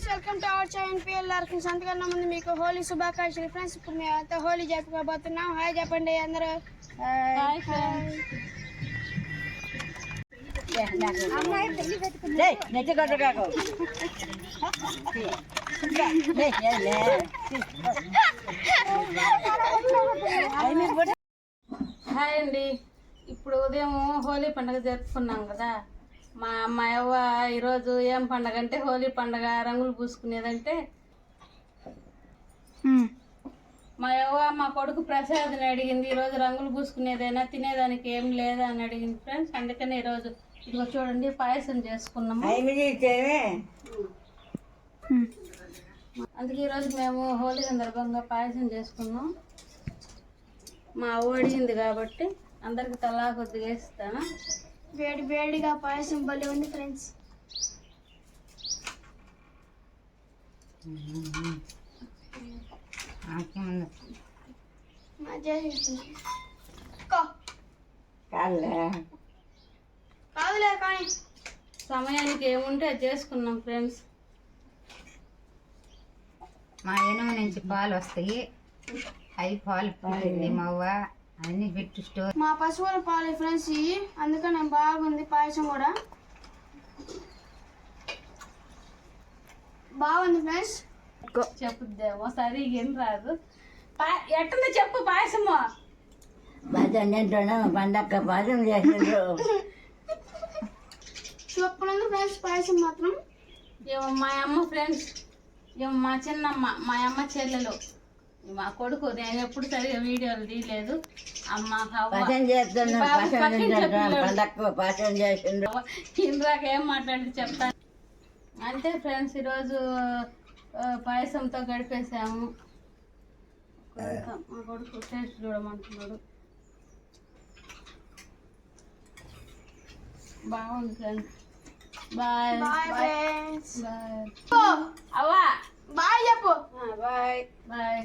Welcome to our channel PLR Kings. అంతకన్నా ముందు మీకు హోలీ శుభాకాంక్షలు ఫ్రెండ్స్. ఇప్పుడు మేము అంతా హోలీ జరుపుకోబోతున్నాం. హాయ్ చెప్పండి అందరూ. Hi friends. హాయ్ అండి. ఇప్పుడు ఉదయం హోలీ పండుగ జరుపుకున్నాం కదా. మా అవ్వ ఈరోజు ఏం పండగ అంటే హోలీ పండగ, రంగులు పూసుకునేదంటే మా అవ్వ మా కొడుకు ప్రసాద్ని అడిగింది, ఈరోజు రంగులు పూసుకునేదైనా తినేదానికి ఏం లేదా అని అడిగింది ఫ్రెండ్స్. అందుకని ఈరోజు ఇదిగో చూడండి పాయసం చేసుకున్నాము. అందుకే ఈరోజు మేము హోలీ సందర్భంగా పాయసం చేసుకున్నాం. మా అవ్వ అడిగింది కాబట్టి అందరికి తలా కొద్దిగా వేస్తాను. వేడి వేడిగా పాయసం భలే ఉంది ఫ్రెండ్స్. కాదులే కానీ సమయానికి ఏముంటే అది చేసుకున్నాం ఫ్రెండ్స్. మా ఎనుమ నుంచి పాలు వస్తాయి, అవి పాలు పాడింది మా అవ్వ అన్ని పెట్టి స్టోర్. మా పశువుల పాలు ఫ్రెండ్స్ ఇవి, అందుకని బాగుంది పాయసం కూడా బాగుంది ఫ్రెండ్స్. చెప్పుద్దేమో సరే ఏం రాదు. ఎట్టుందో చెప్పు పాయసము. పండక్క పాయసం చేసిండ్రు. సూపర్ ఫ్రెండ్స్ పాయసం మాత్రం. ఏమో మా అమ్మ ఫ్రెండ్స్, ఏమో మా చిన్నమ్మ, మా అమ్మ చెల్లెలు, మా కొడుకు. నేను ఎప్పుడు సరిగా వీడియోలు తీయలేదు. ఇంద్రాక ఏం మాట్లాడి చెప్తాను అంతే ఫ్రెండ్స్. ఈరోజు పాయసంతో గడిపేసాము. మా కొడుకు టేస్ట్ చూడమంటున్నాడు. బాగుంది ఫ్రెండ్స్. Bye friends. బాయ్. అవ్వా బాయ్ చెప్పు. Bye bye.